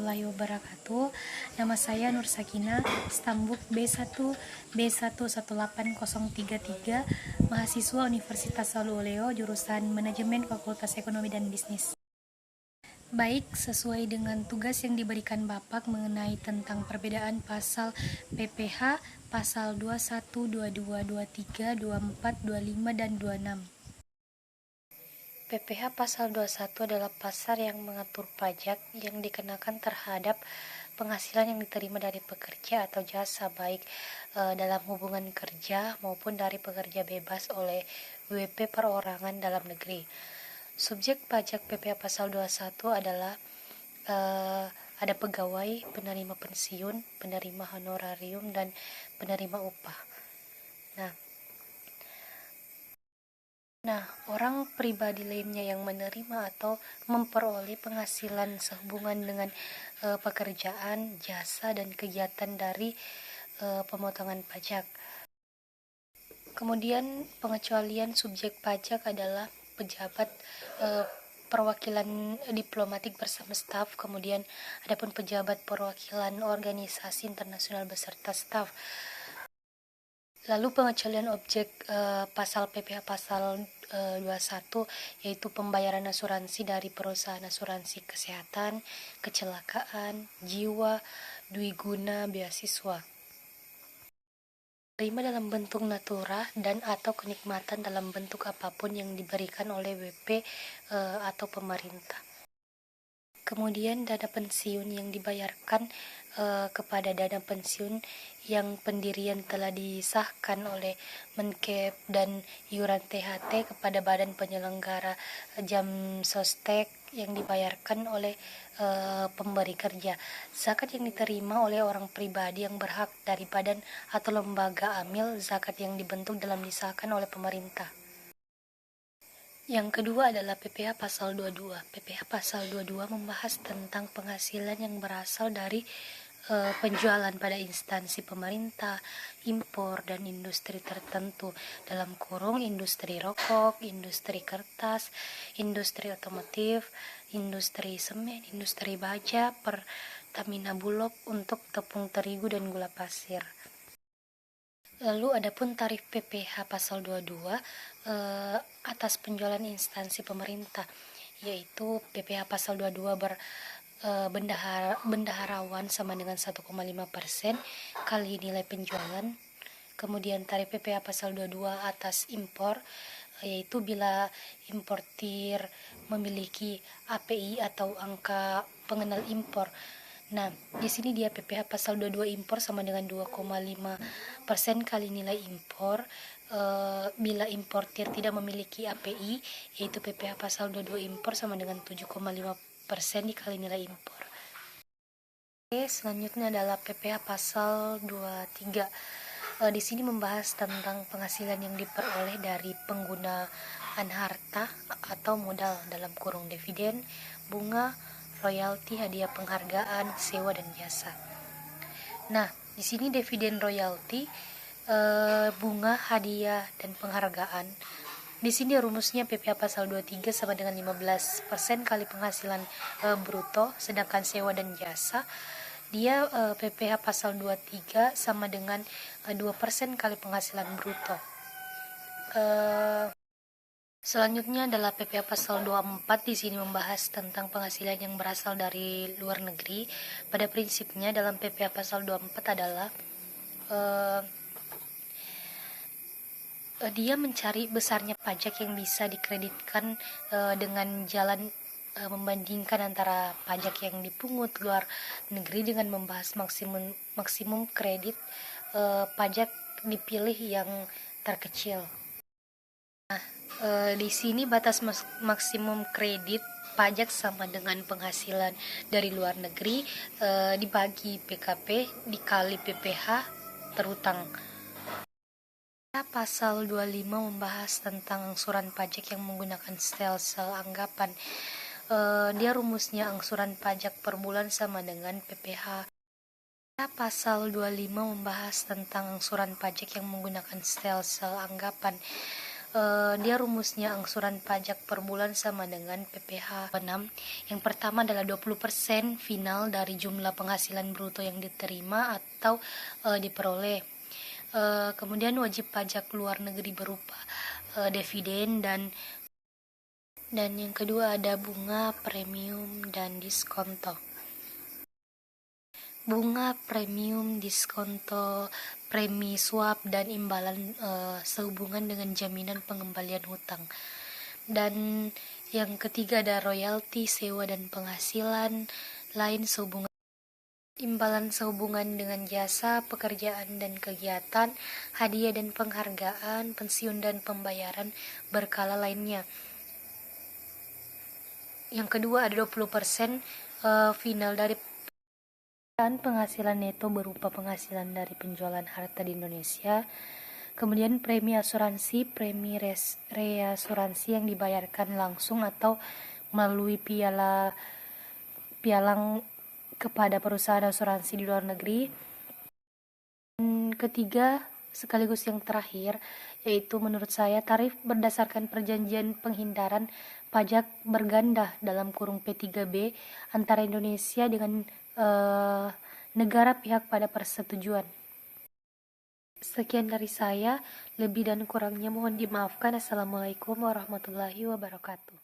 warahmatullahi wabarakatuh. Nama saya Nur Sakina, Stambuk B1 B118033, mahasiswa Universitas Saluleo, jurusan Manajemen Fakultas Ekonomi dan Bisnis. Baik, sesuai dengan tugas yang diberikan Bapak mengenai tentang perbedaan pasal PPh, pasal 21, 22, 23, 24, 25, dan 26. PPh pasal 21 adalah pasal yang mengatur pajak yang dikenakan terhadap penghasilan yang diterima dari pekerja atau jasa, baik dalam hubungan kerja maupun dari pekerja bebas oleh WP perorangan dalam negeri. Subjek pajak PPh pasal 21 adalah ada pegawai, penerima pensiun, penerima honorarium, dan penerima upah. Nah, orang pribadi lainnya yang menerima atau memperoleh penghasilan sehubungan dengan pekerjaan, jasa, dan kegiatan dari pemotongan pajak. Kemudian pengecualian subjek pajak adalah pejabat perwakilan diplomatik bersama staf, kemudian adapun pejabat perwakilan organisasi internasional beserta staf. Lalu pengecualian objek pasal PPh pasal 21 yaitu pembayaran asuransi dari perusahaan asuransi kesehatan, kecelakaan, jiwa, dwiguna, beasiswa. Terima dalam bentuk natura dan atau kenikmatan dalam bentuk apapun yang diberikan oleh WP atau pemerintah. Kemudian dana pensiun yang dibayarkan kepada dana pensiun yang pendirian telah disahkan oleh Menkep dan iuran THT kepada badan penyelenggara jam sostek yang dibayarkan oleh pemberi kerja. Zakat yang diterima oleh orang pribadi yang berhak dari badan atau lembaga amil zakat yang dibentuk dalam disahkan oleh pemerintah. Yang kedua adalah PPh pasal 22. PPh pasal 22 membahas tentang penghasilan yang berasal dari penjualan pada instansi pemerintah, impor, dan industri tertentu, dalam kurung industri rokok, industri kertas, industri otomotif, industri semen, industri baja, Pertamina Bulog untuk tepung terigu dan gula pasir. Lalu adapun tarif PPh pasal 22 atas penjualan instansi pemerintah, yaitu PPh pasal 22 bendaharawan sama dengan 1,5% kali nilai penjualan. Kemudian tarif PPh pasal 22 atas impor, yaitu bila importir memiliki API atau angka pengenal impor. Nah, di sini dia PPh pasal 22 impor sama dengan 2,5% kali nilai impor. Bila importir tidak memiliki API, yaitu PPh pasal 22 impor sama dengan 7,5% dikali nilai impor. Oke, selanjutnya adalah PPh pasal 23. Di sini membahas tentang penghasilan yang diperoleh dari penggunaan harta atau modal dalam kurung dividen, bunga, royalti, hadiah penghargaan, sewa, dan jasa. Nah, di sini dividen, royalti, bunga, hadiah, dan penghargaan. Di sini rumusnya PPh pasal 23 sama dengan 15% kali penghasilan bruto, sedangkan sewa dan jasa dia PPh pasal 23 sama dengan 2% kali penghasilan bruto. Selanjutnya adalah PPh pasal 24. Di sini membahas tentang penghasilan yang berasal dari luar negeri. Pada prinsipnya dalam PPh pasal 24 adalah dia mencari besarnya pajak yang bisa dikreditkan dengan jalan membandingkan antara pajak yang dipungut luar negeri dengan membahas maksimum kredit pajak dipilih yang terkecil. Di sini batas maksimum kredit pajak sama dengan penghasilan dari luar negeri dibagi PKP dikali PPh terutang. Pasal 25 membahas tentang angsuran pajak yang menggunakan sel anggapan. Dia rumusnya angsuran pajak per bulan sama dengan PPh. Pasal 25 membahas tentang angsuran pajak yang menggunakan sel anggapan. Dia rumusnya angsuran pajak per bulan sama dengan PPh 6. Yang pertama adalah 20% final dari jumlah penghasilan bruto yang diterima atau diperoleh. Kemudian wajib pajak luar negeri berupa dividen dan yang kedua ada bunga, premium, dan diskonto. Bunga, premium, diskonto, premi swap, dan imbalan sehubungan dengan jaminan pengembalian hutang. Dan yang ketiga ada royalti, sewa, dan penghasilan lain sehubungan imbalan sehubungan dengan jasa, pekerjaan dan kegiatan, hadiah dan penghargaan, pensiun dan pembayaran berkala lainnya. Yang kedua ada 20% final dari penghasilan neto berupa penghasilan dari penjualan harta di Indonesia. Kemudian premi asuransi, premi reasuransi yang dibayarkan langsung atau melalui pialang kepada perusahaan asuransi di luar negeri. Dan ketiga, sekaligus yang terakhir, yaitu menurut saya tarif berdasarkan perjanjian penghindaran pajak berganda dalam kurung P3B antara Indonesia dengan negara pihak pada persetujuan. Sekian dari saya, lebih dan kurangnya mohon dimaafkan. Assalamualaikum warahmatullahi wabarakatuh.